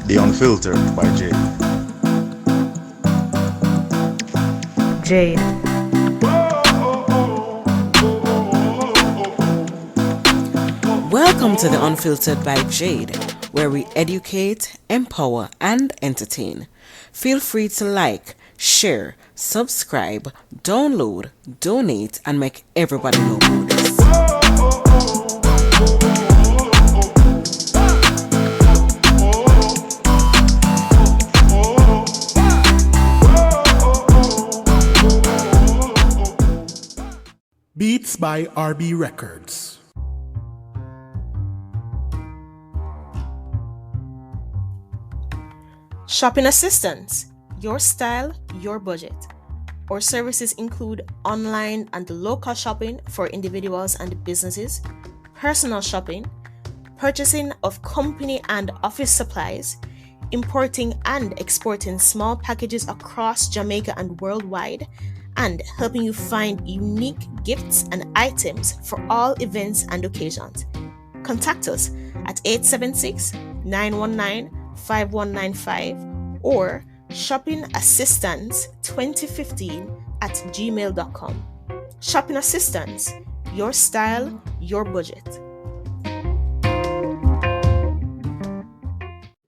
The Unfiltered by Jade. Jade. Welcome to The Unfiltered by Jade, where we educate, empower, and entertain. Feel free to like, share, subscribe, download, donate, and make everybody know about this. Beats by RB Records. Shopping assistance, your style, your budget. Our services include online and local shopping for individuals and businesses, personal shopping, purchasing of company and office supplies, importing and exporting small packages across Jamaica and worldwide, and helping you find unique gifts and items for all events and occasions. Contact us at 876-919-5195 or shoppingassistance2015@gmail.com. Shopping Assistance, your style, your budget.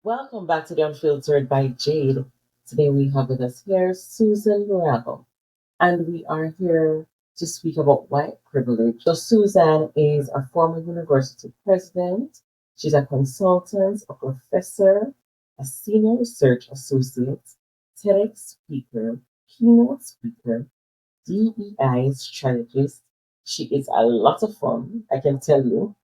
Welcome back to The Unfiltered by Jade. Today we have with us here Susan Borrego, and we are here to speak about white privilege. So Susan is a former university president. She's a consultant, a professor, a senior research associate, TEDx speaker, keynote speaker, DEI strategist. She is a lot of fun, I can tell you.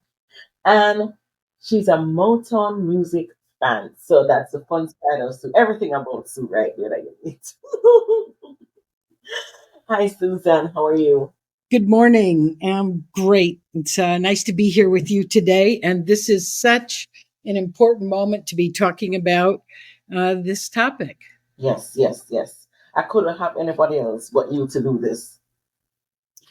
And she's a Motown music fan. So that's the fun side of Sue. Everything about Sue right here that you need. Hi, Susan. How are you? Good morning. I'm great. It's nice to be here with you today. And this is such an important moment to be talking about this topic. Yes. I couldn't have anybody else but you to do this.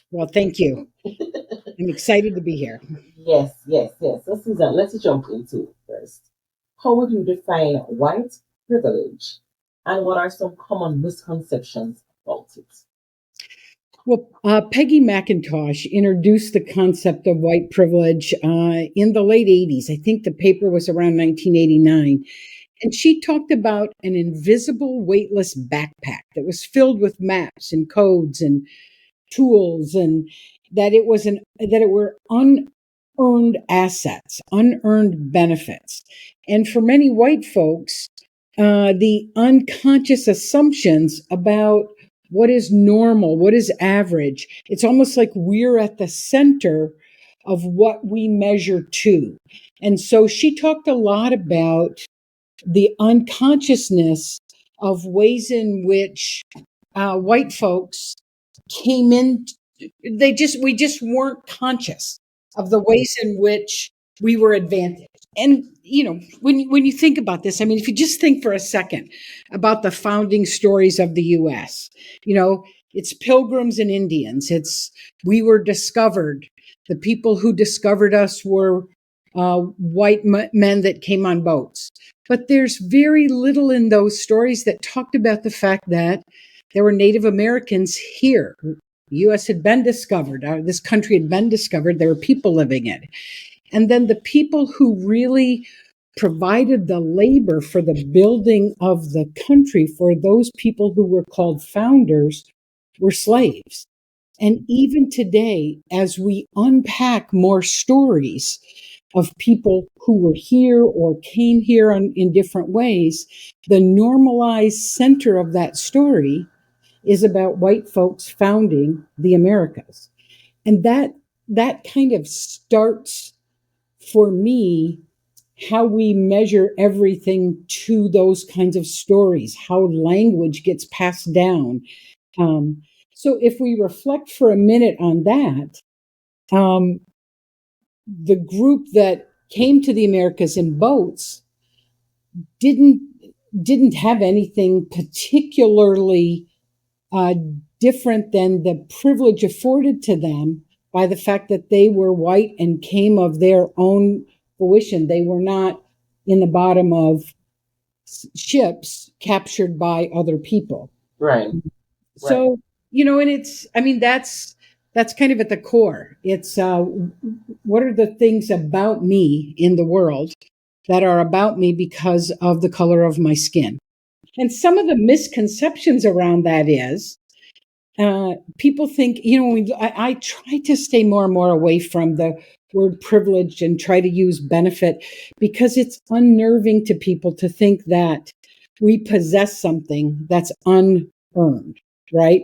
Well, thank you. I'm excited to be here. Yes. So, Susan, let's jump into it first. How would you define white privilege, and what are some common misconceptions about it? Well, Peggy McIntosh introduced the concept of white privilege in the late 80s. I think the paper was around 1989. And she talked about an invisible, weightless backpack that was filled with maps and codes and tools, and that it were unearned assets, unearned benefits. And for many white folks, the unconscious assumptions about what is normal, what is average, it's almost like we're at the center of what we measure to. And so she talked a lot about the unconsciousness of ways in which white folks came in. We just weren't conscious of the ways in which we were advantaged. And, when you think about this, I mean, if you just think for a second about the founding stories of the U.S., it's Pilgrims and Indians. We were discovered. The people who discovered us were white men that came on boats. But there's very little in those stories that talked about the fact that there were Native Americans here. The U.S. had been discovered. This country had been discovered. There were people living in it. And then the people who really provided the labor for the building of the country for those people who were called founders were slaves. And even today, as we unpack more stories of people who were here or came here in different ways, the normalized center of that story is about white folks founding the Americas. And that kind of starts, for me, how we measure everything to those kinds of stories, how language gets passed down. So if we reflect for a minute on that, the group that came to the Americas in boats didn't have anything particularly different than the privilege afforded to them by the fact that they were white and came of their own fruition. They were not in the bottom of ships captured by other people. Right. So, and that's kind of at the core. It's what are the things about me in the world that are about me because of the color of my skin? And some of the misconceptions around that is people think, I try to stay more and more away from the word privilege and try to use benefit because it's unnerving to people to think that we possess something that's unearned, right?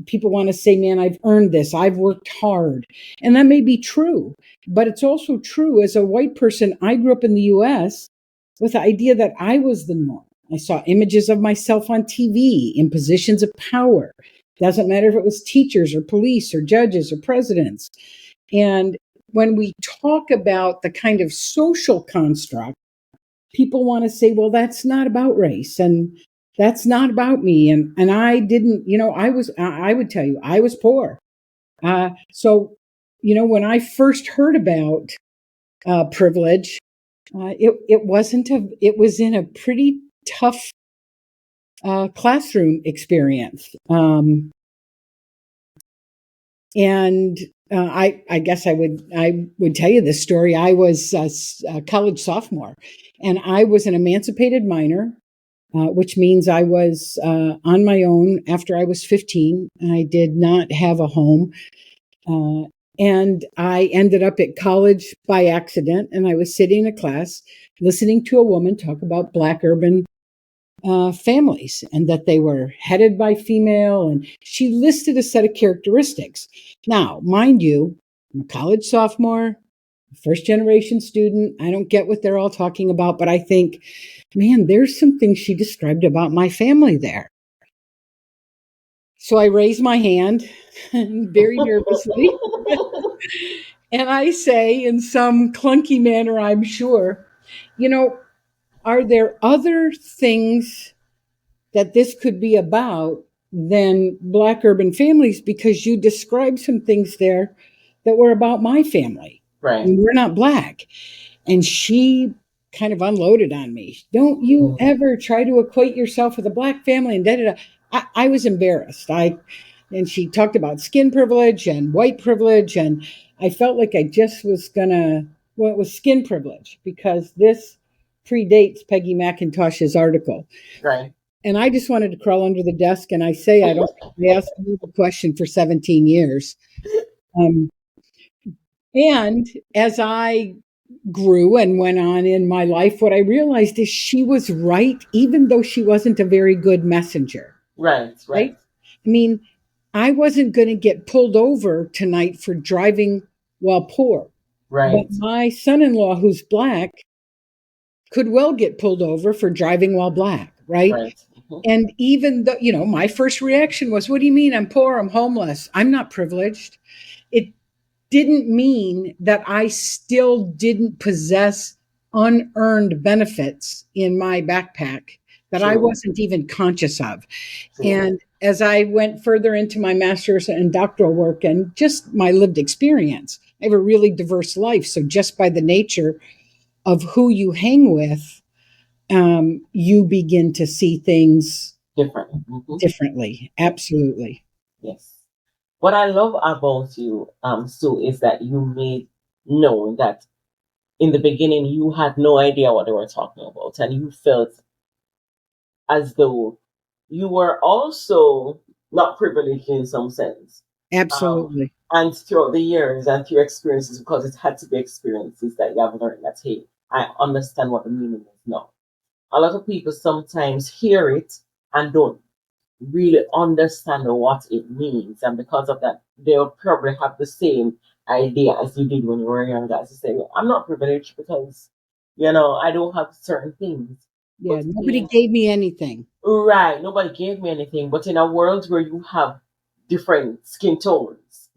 People want to say, man, I've earned this. I've worked hard. And that may be true, but it's also true as a white person. I grew up in the US with the idea that I was the norm. I saw images of myself on TV in positions of power. Doesn't matter if it was teachers or police or judges or presidents. And when we talk about the kind of social construct, people want to say, well, that's not about race and that's not about me. And I didn't, I would tell you, I was poor. So, when I first heard about privilege, it was in a pretty tough classroom experience. I guess I would tell you this story. I was a college sophomore, and I was an emancipated minor, which means I was on my own after I was 15. I did not have a home, and I ended up at college by accident. And I was sitting in a class listening to a woman talk about Black urban families and that they were headed by female, and she listed a set of characteristics. Now, mind you, I'm a college sophomore, first generation student. I don't get what they're all talking about, but I think, man, there's some things she described about my family there. So I raise my hand very nervously and I say in some clunky manner, I'm sure, are there other things that this could be about than Black urban families? Because you described some things there that were about my family. Right. And we're not Black. And she kind of unloaded on me. Don't you ever try to equate yourself with a Black family and da-da-da. I was embarrassed. And she talked about skin privilege and white privilege. And I felt like I just was it was skin privilege because this predates Peggy McIntosh's article. Right. And I just wanted to crawl under the desk and I say, I don't ask you the question for 17 years. And as I grew and went on in my life, what I realized is she was right, even though she wasn't a very good messenger. Right. I mean, I wasn't going to get pulled over tonight for driving while poor. Right. But my son-in-law, who's Black, could well get pulled over for driving while Black. Right. Mm-hmm. And even though, my first reaction was, what do you mean? I'm poor, I'm homeless, I'm not privileged. It didn't mean that I still didn't possess unearned benefits in my backpack that I wasn't even conscious of. And as I went further into my master's and doctoral work and just my lived experience, I have a really diverse life. So just by the nature of who you hang with, you begin to see things differently. Absolutely. Yes. What I love about you, Sue, is that you made known that in the beginning you had no idea what they were talking about, and you felt as though you were also not privileged in some sense. Absolutely. And throughout the years and through experiences, because it had to be experiences that you have learned that, hey, I understand what the meaning is now. A lot of people sometimes hear it and don't really understand what it means. And because of that, they'll probably have the same idea as you did when you were younger. As you say, well, I'm not privileged because, I don't have certain things. Yeah, but nobody gave me anything. Right, nobody gave me anything. But in a world where you have different skin tones,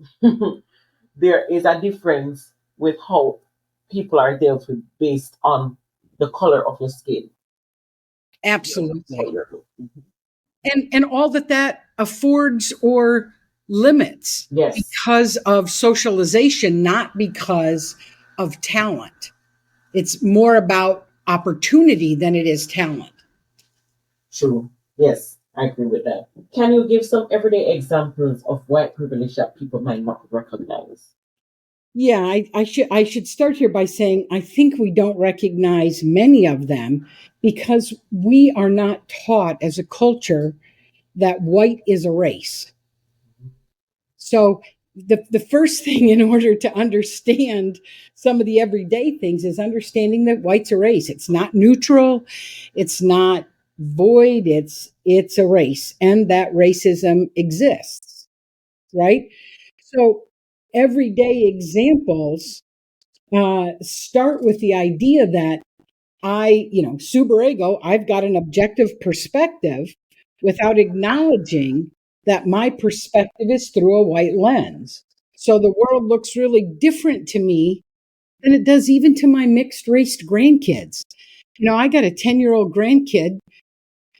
there is a difference with how people are dealt with based on the color of your skin. Absolutely. And all that affords or limits because of socialization, not because of talent. It's more about opportunity than it is talent. True. Yes, I agree with that. Can you give some everyday examples of white privilege that people might not recognize? Yeah, I should start here by saying I think we don't recognize many of them because we are not taught as a culture that white is a race. So the first thing in order to understand some of the everyday things is understanding that white's a race. It's not neutral, it's not void, it's a race, and that racism exists, right? So everyday examples start with the idea that sueborrego, I've got an objective perspective without acknowledging that my perspective is through a white lens. So the world looks really different to me than it does even to my mixed race grandkids. I got a 10-year-old grandkid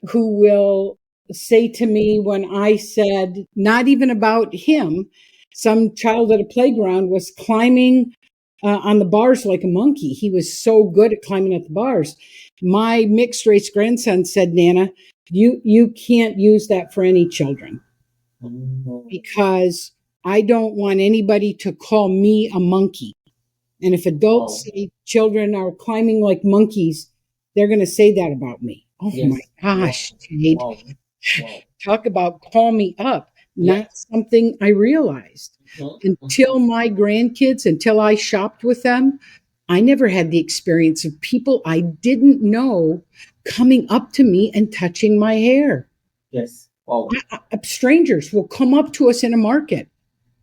who will say to me when I said, not even about him, some child at a playground was climbing on the bars like a monkey. He was so good at climbing at the bars. My mixed race grandson said, Nana, you can't use that for any children because I don't want anybody to call me a monkey. And if adults say children are climbing like monkeys, they're going to say that about me. Oh yes. My gosh, Jade. Wow. Talk about call me up. Not something I realized. Until my grandkids, until I shopped with them, I never had the experience of people I didn't know coming up to me and touching my hair. Yes. Wow. Strangers will come up to us in a market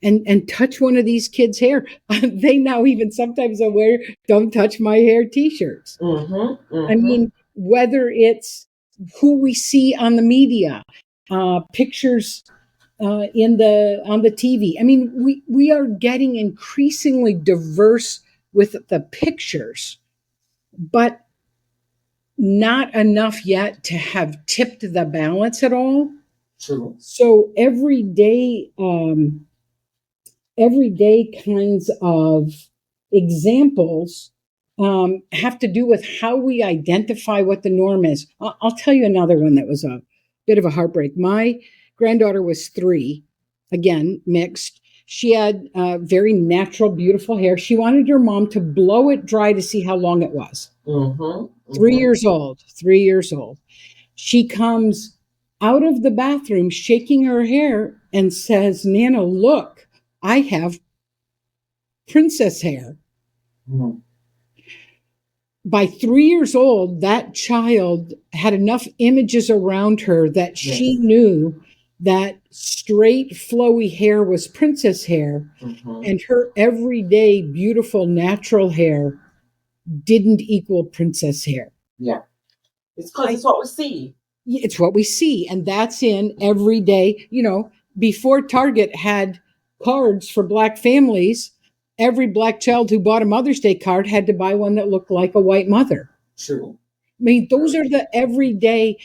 and touch one of these kids' hair. They now even sometimes will wear "Don't Touch My Hair" t-shirts. I mean, whether it's who we see on the media, pictures on the TV. I mean, we are getting increasingly diverse with the pictures, but not enough yet to have tipped the balance at all. True. So everyday kinds of examples have to do with how we identify what the norm is. I'll tell you another one that was a bit of a heartbreak. My granddaughter was 3, again, mixed. She had very natural, beautiful hair. She wanted her mom to blow it dry to see how long it was. 3 years old. She comes out of the bathroom shaking her hair and says, Nana, look, I have princess hair. By 3 years old, that child had enough images around her that she knew that straight, flowy hair was princess hair, and her everyday, beautiful, natural hair didn't equal princess hair. Yeah. It's because it's what we see. It's what we see, and that's in everyday, before Target had cards for Black families, every Black child who bought a Mother's Day card had to buy one that looked like a white mother. True. I mean, those are the everyday,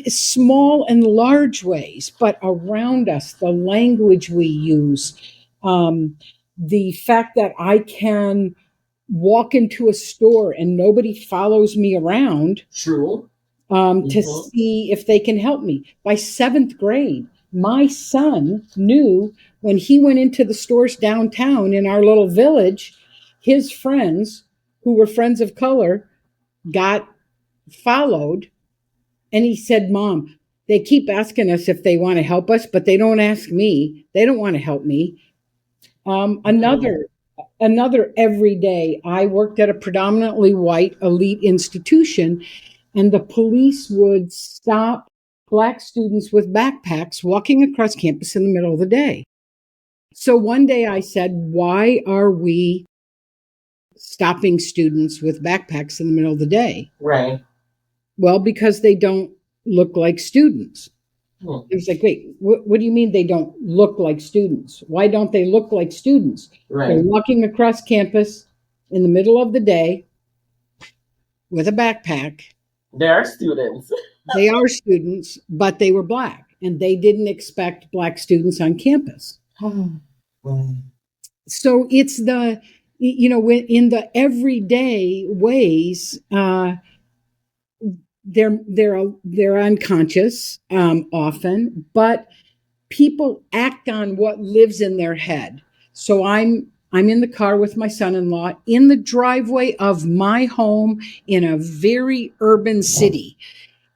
small and large ways, but around us, the language we use, the fact that I can walk into a store and nobody follows me around. True. To see if they can help me. By 7th grade, my son knew when he went into the stores downtown in our little village, his friends, who were friends of color, got followed. And he said, Mom, they keep asking us if they want to help us, but they don't ask me. They don't want to help me. Another everyday, I worked at a predominantly white elite institution, and the police would stop Black students with backpacks walking across campus in the middle of the day. So one day I said, why are we stopping students with backpacks in the middle of the day? Right. Well, because they don't look like students. It was like, wait, what do you mean they don't look like students? Why don't they look like students? Right. They're walking across campus in the middle of the day with a backpack. They are students. They are students, but they were Black, and they didn't expect Black students on campus. So it's the, in the everyday ways, they're unconscious often, but people act on what lives in their head. So I'm in the car with my son-in-law in the driveway of my home in a very urban city,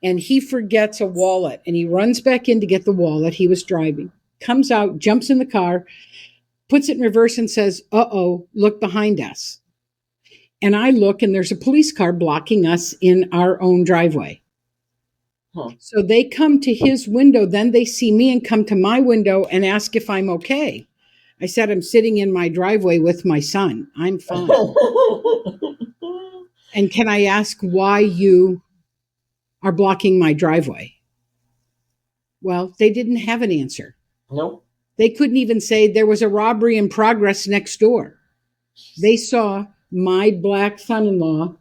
and he forgets a wallet, and he runs back in to get the wallet. He was driving, comes out, jumps in the car, puts it in reverse, and says, "Uh-oh, look behind us." And I look, and there's a police car blocking us in our own driveway. So they come to his window, then they see me and come to my window and ask if I'm okay. I said, "I'm sitting in my driveway with my son. I'm fine." "And can I ask why you are blocking my driveway?" Well, they didn't have an answer. Nope. They couldn't even say there was a robbery in progress next door. They saw my black son-in-law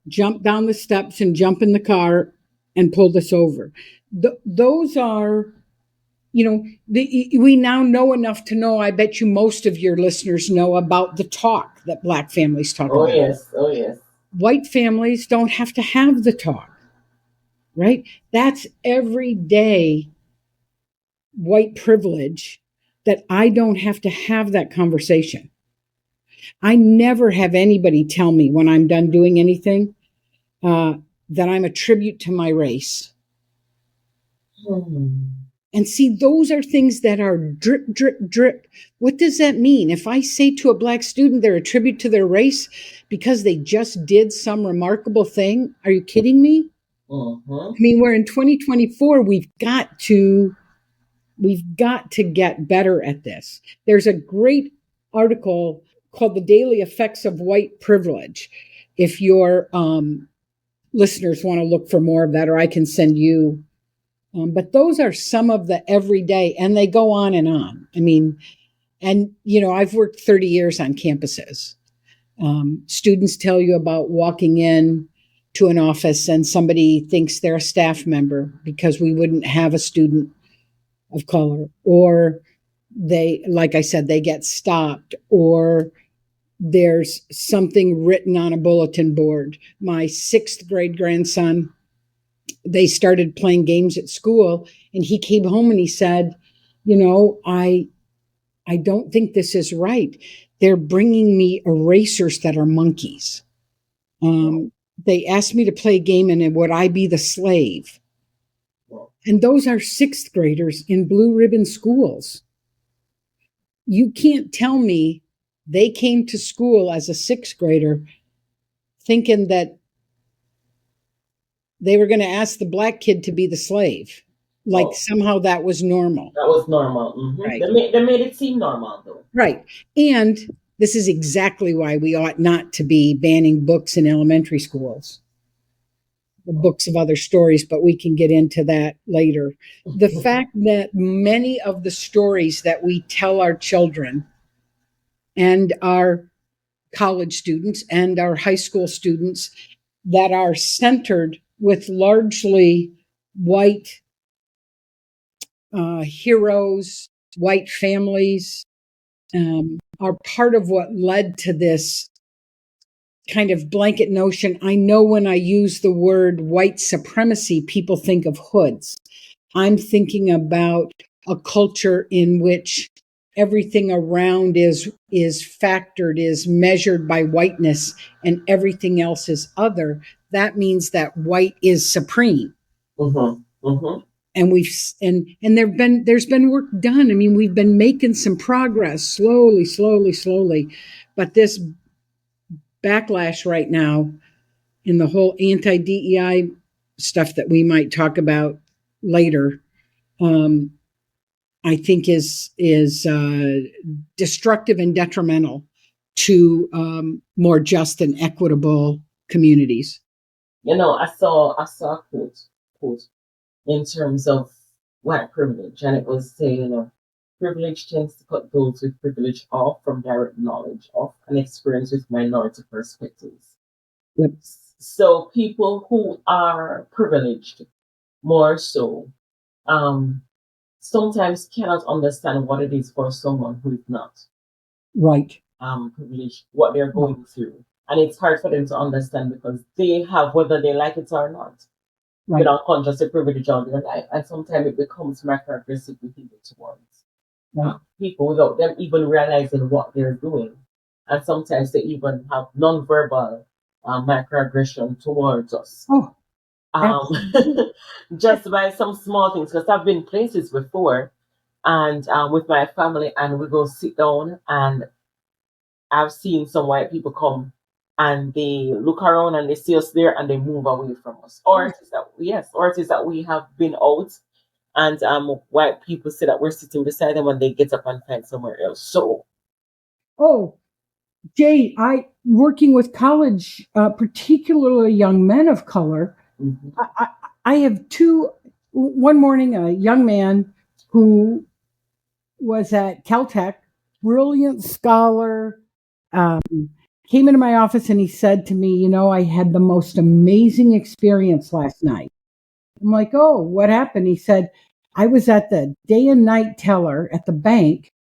jump down the steps and jump in the car and pulled us over. Those are, we now know enough to know, I bet you most of your listeners know about the talk that black families talk about. Oh, yes. White families don't have to have the talk, right? That's everyday white privilege that I don't have to have that conversation. I never have anybody tell me when I'm done doing anything that I'm a tribute to my race. And see, those are things that are drip, drip, drip. What does that mean? If I say to a black student they're a tribute to their race because they just did some remarkable thing, are you kidding me? I mean, we're in 2024. We've got to get better at this. There's a great article called "The Daily Effects of White Privilege." If your listeners want to look for more of that, or I can send you. But those are some of the everyday, and they go on and on. I mean, and, I've worked 30 years on campuses. Students tell you about walking in to an office and somebody thinks they're a staff member because we wouldn't have a student of color, or they, like I said, they get stopped, or there's something written on a bulletin board. My 6th grade grandson, they started playing games at school, and he came home and he said, I don't think this is right. They're bringing me erasers that are monkeys. They asked me to play a game, and would I be the slave? And those are 6th graders in blue ribbon schools. You can't tell me they came to school as a 6th grader thinking that they were going to ask the black kid to be the slave. Like somehow that was normal. That was normal. Right. They made it seem normal, though. Right. And this is exactly why we ought not to be banning books in elementary schools. The books of other stories, but we can get into that later. The fact that many of the stories that we tell our children and our college students and our high school students that are centered with largely white heroes, white families, are part of what led to this kind of blanket notion. I know when I use the word white supremacy, people think of hoods. I'm thinking about a culture in which everything around is factored, is measured by whiteness, and everything else is other. That means that white is supreme. And there's been work done. I mean, we've been making some progress slowly, but this backlash right now in the whole anti-DEI stuff that we might talk about later, I think is destructive and detrimental to more just and equitable communities. I saw a quote in terms of white privilege, and it was saying, privilege tends to cut those with privilege off from direct knowledge of and experience with minority perspectives. Yep. So people who are privileged more so sometimes cannot understand what it is for someone who is not right privileged, what they're going through. And it's hard for them to understand because they have, whether they like it or not, Right. unconscious privilege of their life. And sometimes it becomes microaggressive behavior towards people without them even realizing what they're doing. And sometimes they even have non-verbal microaggression towards us. Oh, Just by some small things. Because I've been places before and with my family, and we go sit down, and I've seen some white people come and they look around and they see us there and they move away from us. Or it is that, yes, or it is that we have been out and white people say that we're sitting beside them and they get up and find somewhere else. So, Jay, I working with college, particularly young men of color. mm-hmm. I have two. One morning, a young man who was at Caltech, brilliant scholar, came into my office and he said to me, I had the most amazing experience last night. I'm like, oh, what happened? He said, I was at the day and night teller at the bank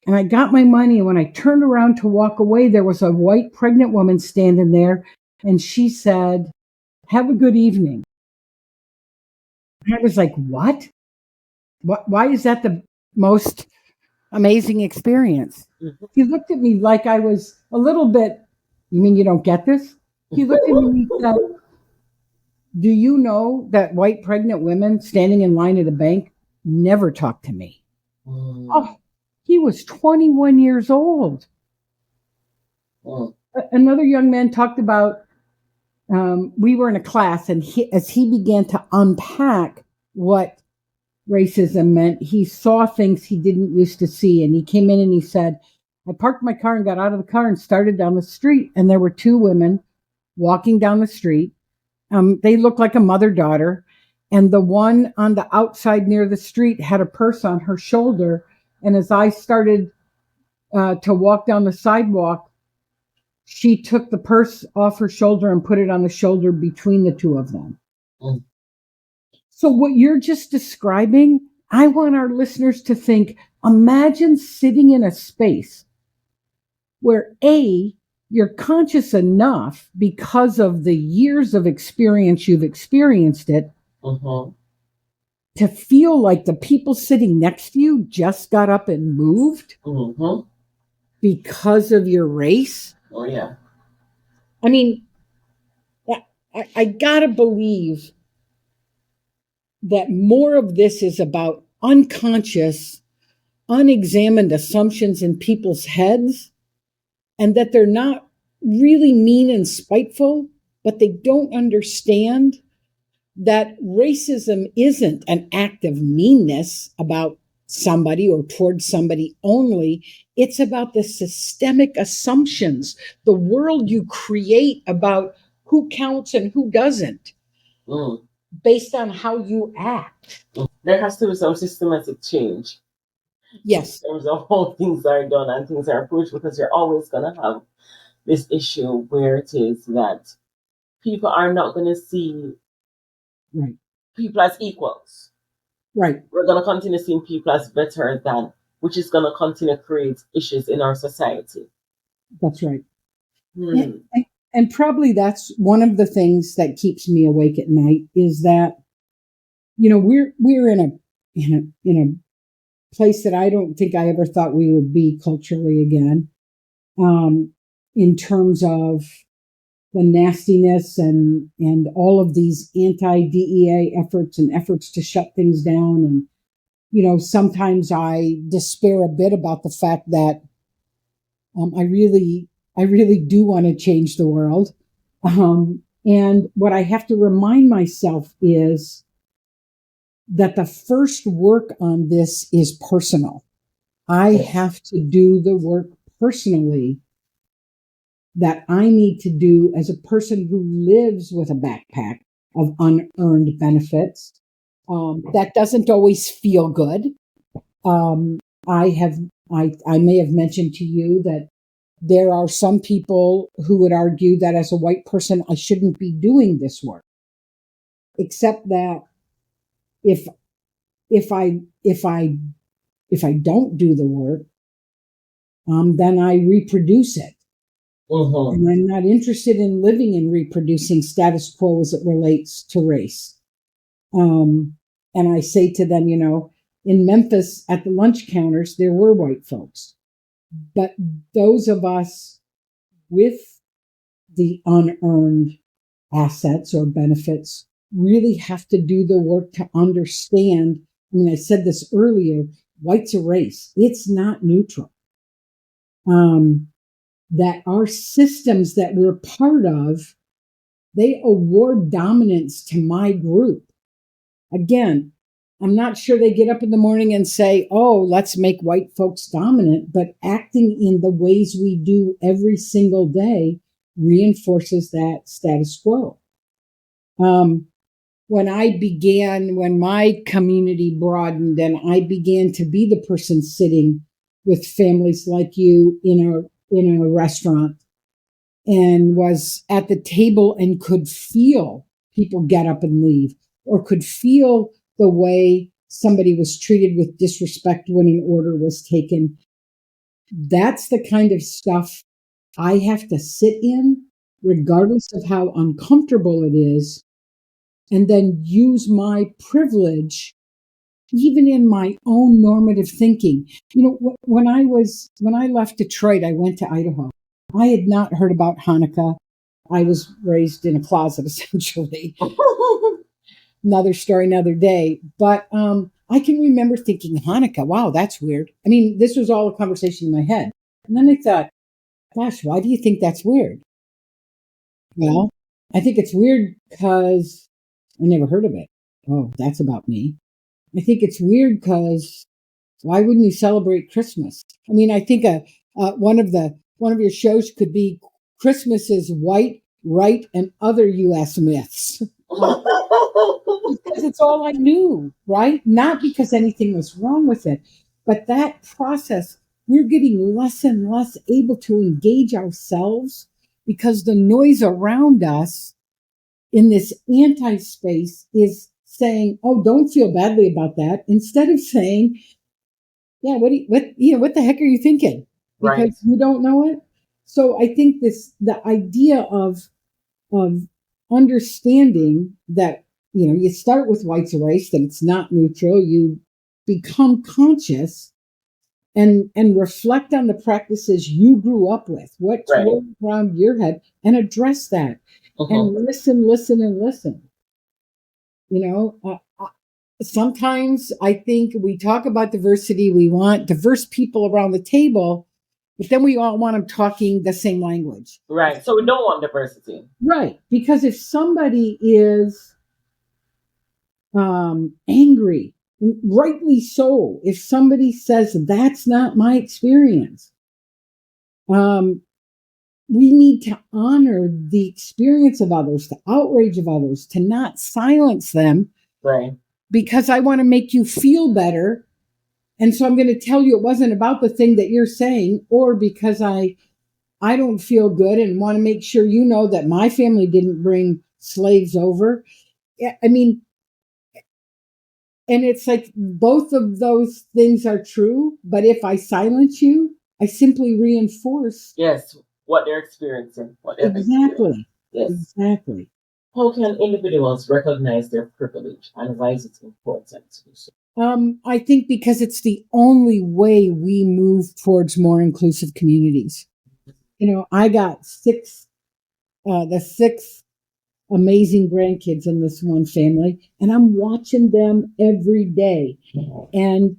and I got my money. And when I turned around to walk away, there was a white pregnant woman standing there. And she said, have a good evening. And I was like, what? Why is that the most amazing experience? Mm-hmm. He looked at me like I was a little bit, you mean you don't get this? He looked at me and he said, do you know that white pregnant women standing in line at a bank never talk to me? Oh, he was 21 years old. Another young man talked about, we were in a class and as he began to unpack what racism meant, he saw things he didn't used to see. And he came in and he said, I parked my car and got out of the car and started down the street. And there were two women walking down the street. They looked like a mother-daughter. And the one on the outside near the street had a purse on her shoulder. And as I started to walk down the sidewalk, she took the purse off her shoulder and put it on the shoulder between the two of them. So what you're just describing, I want our listeners to think, imagine sitting in a space where you're conscious enough because of the years of experience you've experienced it to feel like the people sitting next to you just got up and moved because of your race. Oh, yeah. I mean, I gotta believe that more of this is about unconscious, unexamined assumptions in people's heads, and that they're not really mean and spiteful, but they don't understand that racism isn't an act of meanness about somebody or towards somebody only. It's about the systemic assumptions, the world you create about who counts and who doesn't, based on how you act. There has to be some systematic change. Yes. In terms of how things are done and things are approached, because you're always going to have this issue where it is that people are not going to see people as equals. Right. We're going to continue seeing people as better than, which is going to continue to create issues in our society. That's right. And probably that's one of the things that keeps me awake at night is that, we're in a place that I don't think I ever thought we would be culturally again, in terms of the nastiness and all of these anti-DEA efforts and efforts to shut things down. And, sometimes I despair a bit about the fact that I really do want to change the world. And what I have to remind myself is that the first work on this is personal. I have to do the work personally that I need to do as a person who lives with a backpack of unearned benefits. That doesn't always feel good. I may have mentioned to you that there are some people who would argue that as a white person, I shouldn't be doing this work, except that if I don't do the work, then I reproduce it. Mm-hmm. And I'm not interested in living and reproducing status quo as it relates to race. And I say to them, in Memphis at the lunch counters, there were white folks. But those of us with the unearned assets or benefits really have to do the work to understand. I mean, I said this earlier, white's a race. It's not neutral. That our systems that we're part of, they award dominance to my group. Again, I'm not sure they get up in the morning and say, oh, let's make white folks dominant, but acting in the ways we do every single day reinforces that status quo. When my community broadened and I began to be the person sitting with families like you in a restaurant and was at the table and could feel people get up and leave, or could feel the way somebody was treated with disrespect when an order was taken. That's the kind of stuff I have to sit in, regardless of how uncomfortable it is, and then use my privilege, even in my own normative thinking. When I left Detroit, I went to Idaho. I had not heard about Hanukkah. I was raised in a closet, essentially. Another story, another day. But I can remember thinking, Hanukkah, wow, that's weird. I mean, this was all a conversation in my head. And then I thought, gosh, why do you think that's weird? Well, I think it's weird because I never heard of it. Oh, that's about me. I think it's weird because why wouldn't you celebrate Christmas? I mean, I think one of your shows could be Christmas is white, right, and other U.S. myths. Because it's all I knew, right? Not because anything was wrong with it, but that process, we're getting less and less able to engage ourselves because the noise around us in this anti-space is saying, oh, don't feel badly about that, instead of saying, yeah, what the heck are you thinking? Because Right. you don't know it. So I think the idea of understanding that, you start with white's a race, that it's not neutral. You become conscious and reflect on the practices you grew up with, what's Right. around your head, and address that. And listen. Sometimes I think we talk about diversity. We want diverse people around the table, but then we all want them talking the same language. Right. So we don't want diversity. Right. Because if somebody is angry, rightly so, if somebody says that's not my experience, we need to honor the experience of others, the outrage of others, to not silence them. Right. Because I want to make you feel better. And so I'm going to tell you it wasn't about the thing that you're saying, or because I don't feel good and want to make sure you know that my family didn't bring slaves over. I mean, and it's like both of those things are true, but if I silence you, I simply reinforce. Yes, what they're experiencing. Exactly. Yes. Exactly. How can individuals recognize their privilege and why is it important to do so? I think because it's the only way we move towards more inclusive communities. I got six amazing grandkids in this one family, and I'm watching them every day. And,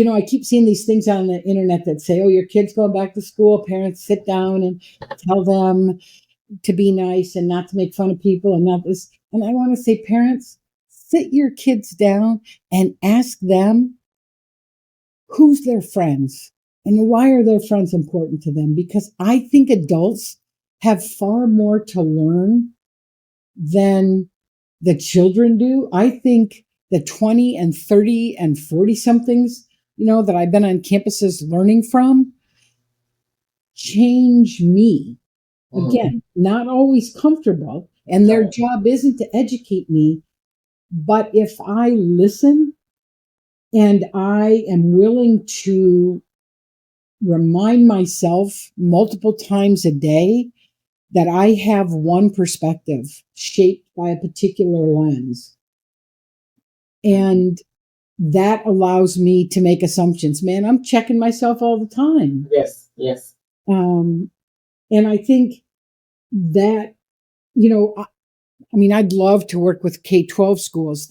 I keep seeing these things on the internet that say, oh, your kids go back to school, parents sit down and tell them to be nice and not to make fun of people and not this. And I want to say, parents, sit your kids down and ask them who's their friends and why are their friends important to them? Because I think adults have far more to learn than the children do. I think the 20 and 30 and 40 somethings, that I've been on campuses learning from change me. Again, not always comfortable, and their job isn't to educate me. But if I listen and I am willing to remind myself multiple times a day that I have one perspective shaped by a particular lens. And that allows me to make assumptions. Man, I'm checking myself all the time. Yes, yes. And I think that, I mean, I'd love to work with K-12 schools.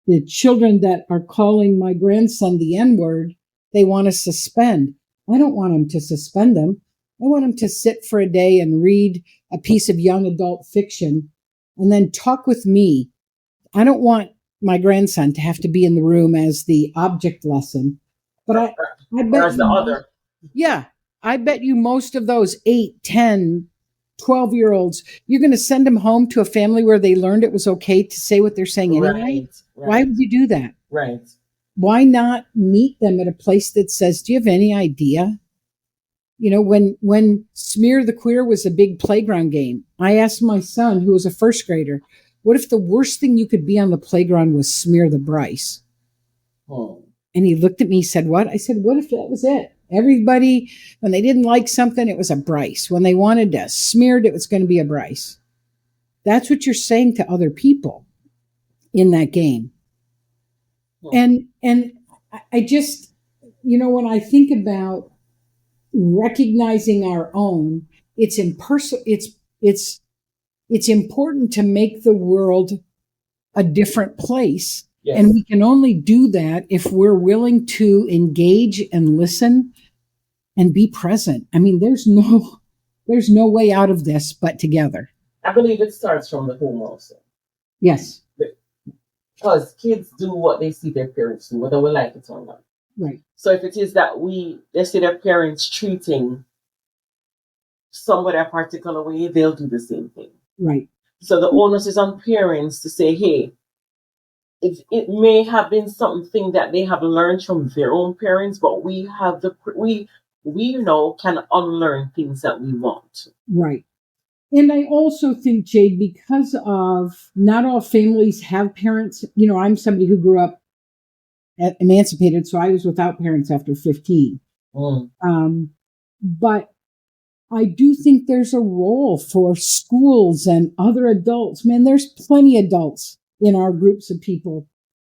The children that are calling my grandson the N-word, they want to suspend. I don't want them to suspend them. I want them to sit for a day and read a piece of young adult fiction and then talk with me. I don't want my grandson to have to be in the room as the object lesson. But I bet as the other. Yeah. I bet you most of those 8, 10, 12-year-olds, you're going to send them home to a family where they learned it was okay to say what they're saying anyway. Right. Why would you do that? Right. Why not meet them at a place that says, do you have any idea? When Smear the Queer was a big playground game, I asked my son, who was a first grader, what if the worst thing you could be on the playground was Smear the Bryce? Oh. And he looked at me and said, what? I said, what if that was it? Everybody, when they didn't like something, it was a Bryce. When they wanted to smear it, it was going to be a Bryce. That's what you're saying to other people in that game. Oh. And I just, when I think about recognizing our own, it's important to make the world a different place. Yes. And we can only do that if we're willing to engage and listen and be present. I mean, there's no way out of this but together. I believe it starts from the home also. Yes. Because kids do what they see their parents do, whether we like it or not. Right. So if it is that they see their parents treating somebody a particular way, they'll do the same thing. Right. So the onus is on parents to say, hey, it may have been something that they have learned from their own parents, but we can unlearn things that we want. Right. And I also think, Jade, because of not all families have parents, I'm somebody who grew up emancipated, so I was without parents after 15. But I do think there's a role for schools and other adults. Man, there's plenty of adults in our groups of people.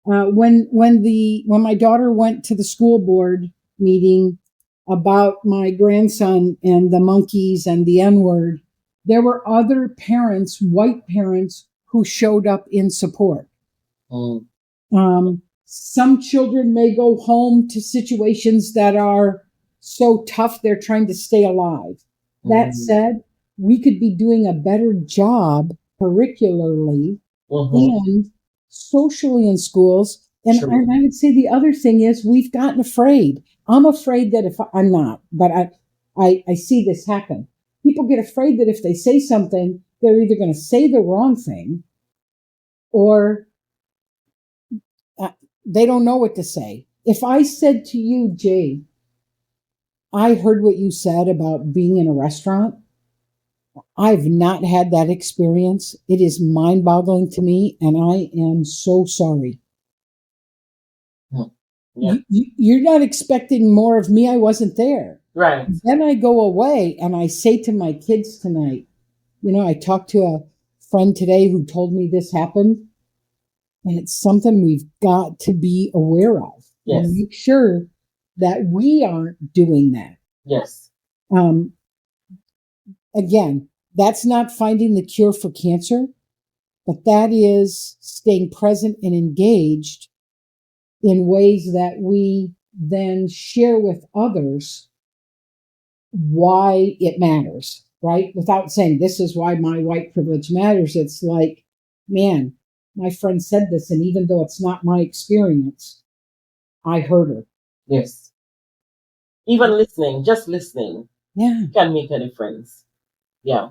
When my daughter went to the school board meeting about my grandson and the monkeys and the N-word, there were other parents, white parents, who showed up in support. Some children may go home to situations that are so tough they're trying to stay alive. That said, we could be doing a better job curricularly and socially in schools. And I would say the other thing is we've gotten afraid. I'm afraid that if I'm not, but I see this happen. People get afraid that if they say something, they're either going to say the wrong thing or they don't know what to say. If I said to you, Jade, I heard what you said about being in a restaurant. I've not had that experience. It is mind-boggling to me, and I am so sorry. Yeah. You're not expecting more of me. I wasn't there. Right. Then I go away, and I say to my kids tonight, I talked to a friend today who told me this happened, and it's something we've got to be aware of. Yes. And make sure that we aren't doing that. Yes. Again, that's not finding the cure for cancer, but that is staying present and engaged in ways that we then share with others why it matters, right? Without saying, this is why my white privilege matters. It's like, man, my friend said this, and even though it's not my experience, I heard her. Yes. Even listening, just listening, can make a difference. Yeah.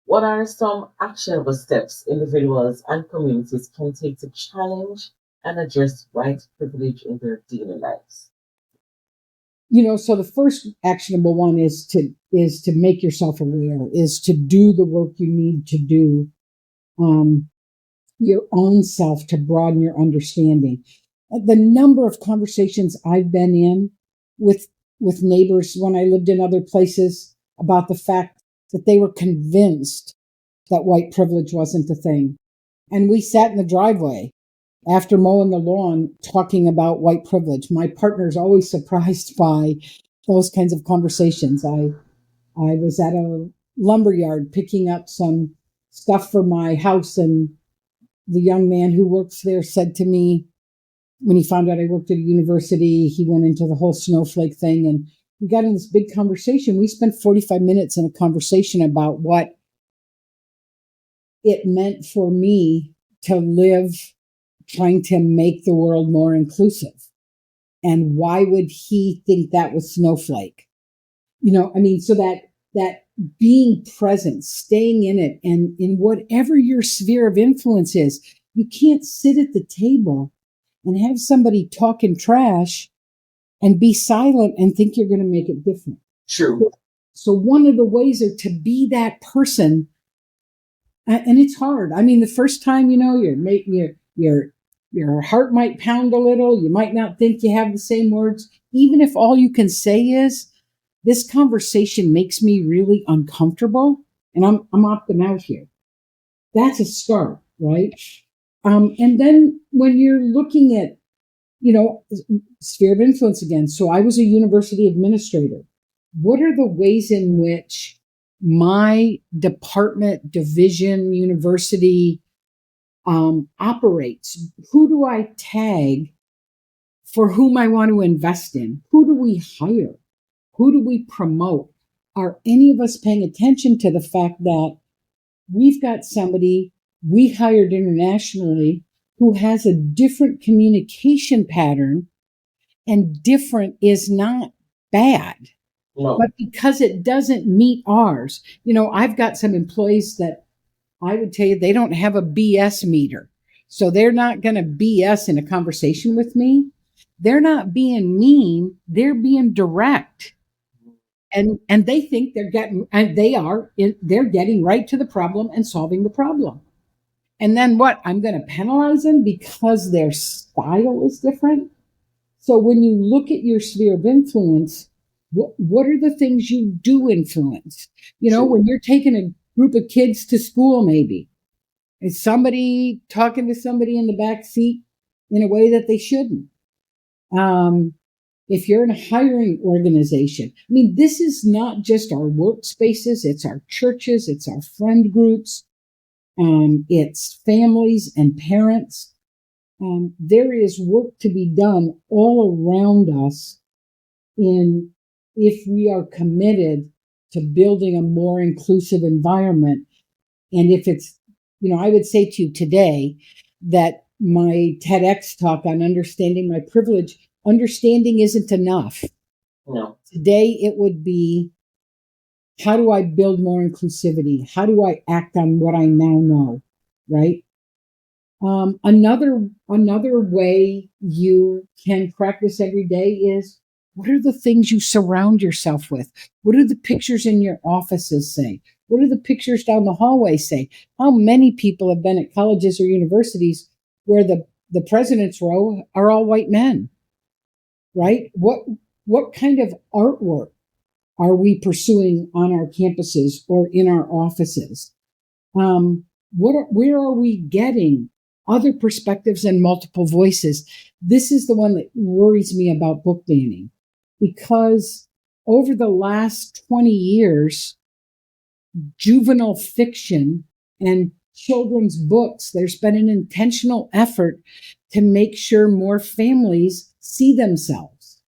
What are some actionable steps individuals and communities can take to challenge and address white privilege in their daily lives? So the first actionable one is to make yourself aware, is to do the work you need to do, your own self to broaden your understanding. The number of conversations I've been in with neighbors when I lived in other places about the fact that they were convinced that white privilege wasn't a thing. And we sat in the driveway after mowing the lawn talking about white privilege. My partner's always surprised by those kinds of conversations. I was at a lumberyard picking up some stuff for my house, and the young man who works there said to me, when he found out I worked at a university, he went into the whole snowflake thing, and we got in this big conversation. We spent 45 minutes in a conversation about what it meant for me to live trying to make the world more inclusive. And why would he think that was snowflake? So that being present, staying in it, and in whatever your sphere of influence is, you can't sit at the table and have somebody talking trash and be silent and think you're going to make it different. True. So one of the ways are to be that person, and it's hard. I mean, the first time, your heart might pound a little. You might not think you have the same words. Even if all you can say is, this conversation makes me really uncomfortable, and I'm opting out here. That's a start, right? And then when you're looking at, sphere of influence again. So I was a university administrator. What are the ways in which my department, division, university operates? Who do I tag for whom I want to invest in? Who do we hire? Who do we promote? Are any of us paying attention to the fact that we've got somebody we hired internationally who has a different communication pattern, and different is not bad, but because it doesn't meet ours. I've got some employees that I would tell you they don't have a BS meter. So they're not going to BS in a conversation with me. They're not being mean. They're being direct. And they think they're getting right to the problem and solving the problem. And then what? I'm going to penalize them because their style is different. So when you look at your sphere of influence, what are the things you do influence? Sure. When you're taking a group of kids to school, maybe is somebody talking to somebody in the back seat in a way that they shouldn't. If you're in a hiring organization, this is not just our workspaces, it's our churches, it's our friend groups, it's families and parents. There is work to be done all around us if we are committed to building a more inclusive environment. And if it's, I would say to you today that my TEDx talk on understanding my privilege, understanding isn't enough. No. Today it would be, how do I build more inclusivity? How do I act on what I now know, right? Another way you can practice every day is, what are the things you surround yourself with? What do the pictures in your offices say? What do the pictures down the hallway say? How many people have been at colleges or universities where the president's row are all white men, right? What kind of artwork are we pursuing on our campuses or in our offices? Where are we getting other perspectives and multiple voices? This is the one that worries me about book banning, because over the last 20 years, juvenile fiction and children's books, there's been an intentional effort to make sure more families see themselves.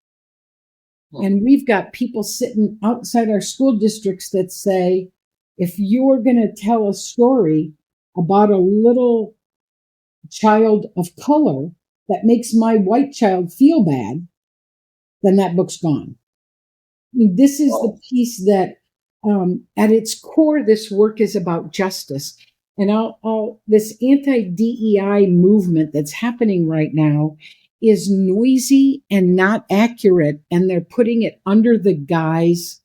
And we've got people sitting outside our school districts that say, if you're going to tell a story about a little child of color that makes my white child feel bad, then that book's gone. This is the piece that, at its core, this work is about justice. And this anti-DEI movement that's happening right now is noisy and not accurate, and they're putting it under the guise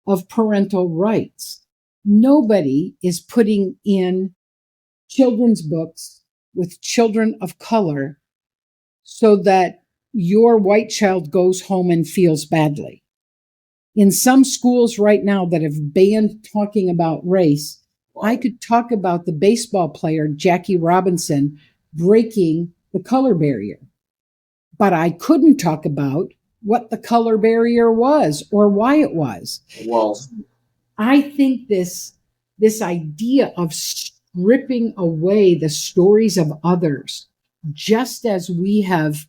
of parental rights. Nobody is putting in children's books with children of color so that your white child goes home and feels badly. In some schools right now that have banned talking about race, I could talk about the baseball player, Jackie Robinson, breaking the color barrier. But I couldn't talk about what the color barrier was or why it was. Wow. I think this idea of stripping away the stories of others, just as we have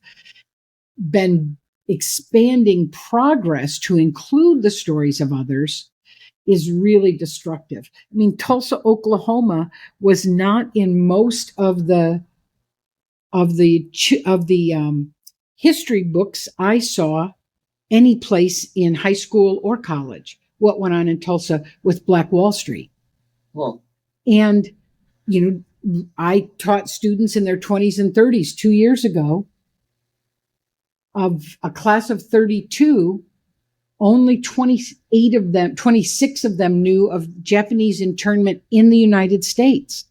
been expanding progress to include the stories of others, is really destructive. I mean, Tulsa, Oklahoma was not in most of the history books I saw any place in high school or college. What went on in Tulsa with Black Wall Street. Well, And, I taught students in their 20s and 30s 2 years ago. Of a class of 32, only 26 of them knew of Japanese internment in the United States.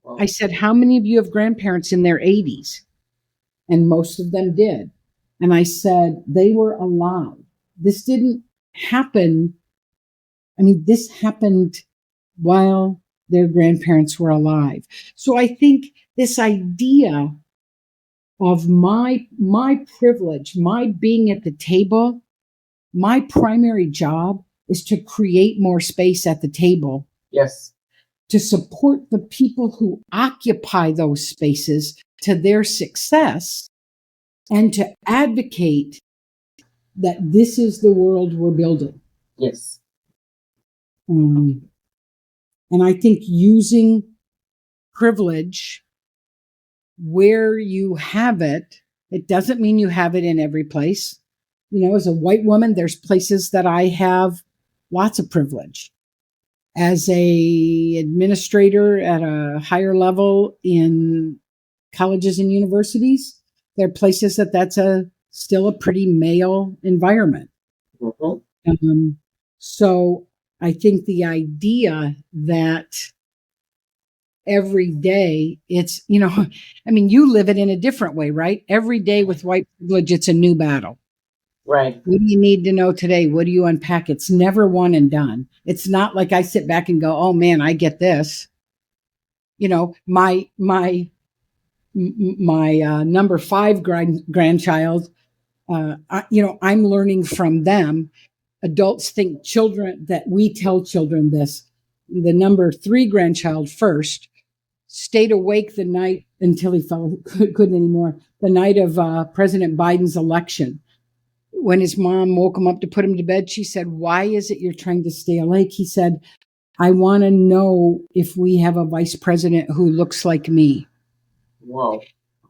well, I said, how many of you have grandparents in their 80s? And most of them did. And I said, they were alive. This didn't happen. I mean, this happened while their grandparents were alive. So I think this idea of my privilege, my being at the table, my primary job is to create more space at the table, yes, to support the people who occupy those spaces to their success, and to advocate that this is the world we're building. yes, And I think using privilege where you have it, it doesn't mean you have it in every place. As a white woman, there's places that I have lots of privilege. As a administrator at a higher level in colleges and universities, there are places that's still a pretty male environment. mm-hmm. So I think the idea that every day it's, I mean, you live it in a different way, right? Every day with white privilege, it's a new battle. Right. What do you need to know today? What do you unpack? It's never one and done. It's not like I sit back and go, oh man, I get this. My number 5 grandchild, I'm learning from them. Adults think children, that we tell children this. The number 3 grandchild first stayed awake the night until he couldn't anymore. The night of President Biden's election. When his mom woke him up to put him to bed, she said, why is it you're trying to stay awake? He said, I want to know if we have a vice president who looks like me. Wow.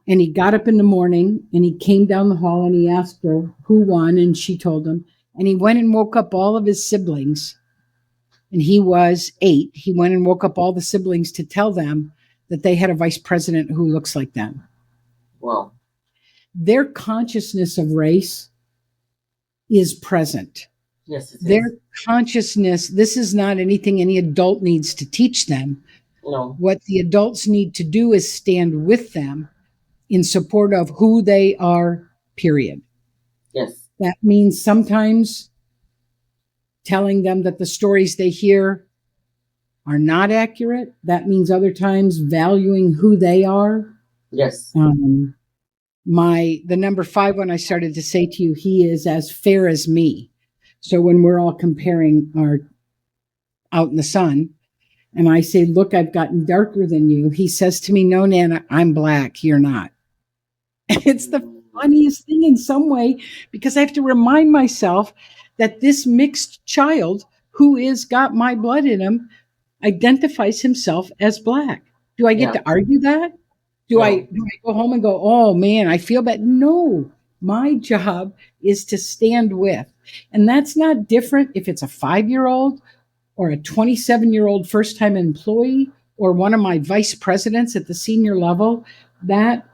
And he got up in the morning and he came down the hall and he asked her who won, and she told him. And he went and woke up all of his siblings. And he was 8. He went and woke up all the siblings to tell them that they had a vice president who looks like them. Wow. Their consciousness of race is present. Yes, it Their is. consciousness, this is not anything any adult needs to teach them. No. What the adults need to do is stand with them in support of who they are, period. Yes. That means sometimes telling them that the stories they hear are not accurate. That means other times valuing who they are. Yes. The number 5 one I started to say to you, he is as fair as me. So when we're all comparing our out in the sun, and I say, look, I've gotten darker than you, he says to me, no, Nana, I'm black, you're not. And it's the funniest thing in some way, because I have to remind myself that this mixed child who is got my blood in him identifies himself as black. Do I get to argue that? Do I go home and go, oh man, I feel bad? No, my job is to stand with. And that's not different if it's a 5-year-old or a 27-year-old first-time employee or one of my vice presidents at the senior level. That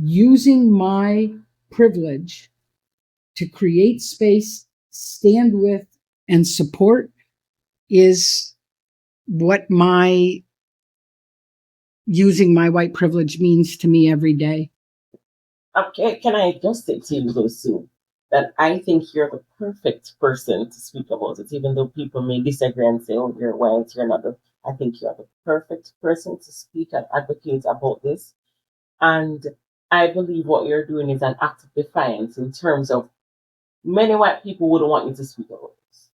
using my privilege to create space, stand with, and support is what using my white privilege means to me every day. Okay, can I just say to you, though, Sue, that I think you're the perfect person to speak about it, even though people may disagree and say, oh, you're white, you're not the. I think you're the perfect person to speak and advocate about this. And I believe what you're doing is an act of defiance in terms of many white people wouldn't want you to speak about this.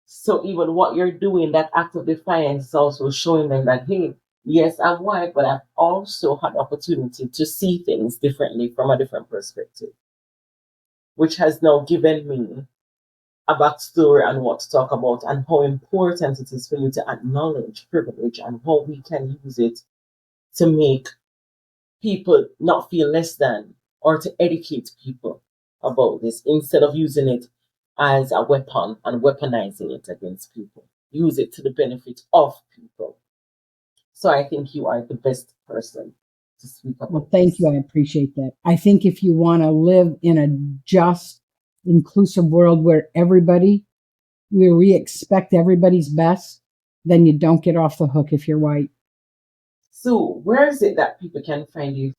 So even what you're doing, that act of defiance is also showing them that, hey, yes, I'm white, but I've also had opportunity to see things differently from a different perspective, which has now given me a backstory on what to talk about and how important it is for you to acknowledge privilege and how we can use it to make people not feel less than or to educate people about this instead of using it as a weapon and weaponizing it against people. Use it to the benefit of people. So I think you are the best person to speak about. Well, thank you. I appreciate that. I think if you want to live in a just, inclusive world where we expect everybody's best, then you don't get off the hook if you're white. So where is it that people can find you?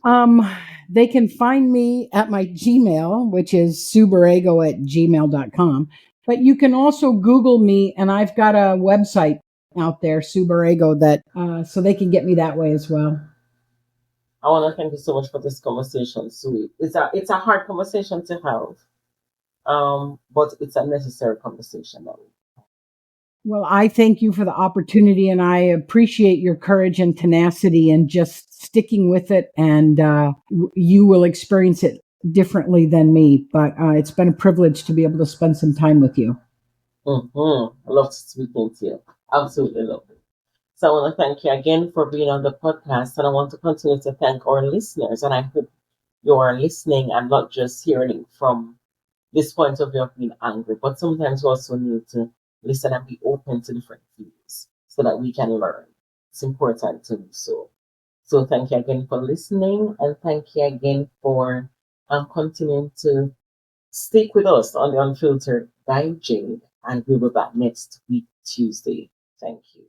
They can find me at my Gmail, which is sueborrego@gmail.com. But you can also Google me, and I've got a website out there, Borrego, that so they can get me that way as well. I want to thank you so much for this conversation, Sue. It's a hard conversation to have, but it's a necessary conversation. Well, I thank you for the opportunity, and I appreciate your courage and tenacity and just sticking with it. And you will experience it differently than me, but it's been a privilege to be able to spend some time with you. I love speaking to you. Absolutely love it. So I want to thank you again for being on the podcast, and I want to continue to thank our listeners. And I hope you are listening and not just hearing it from this point of view of being angry, but sometimes we also need to listen and be open to different views so that we can learn. It's important to do so. So thank you again for listening, and thank you again for continuing to stick with us on the Unfiltered by Jade, and we'll be back next week, Tuesday. Thank you.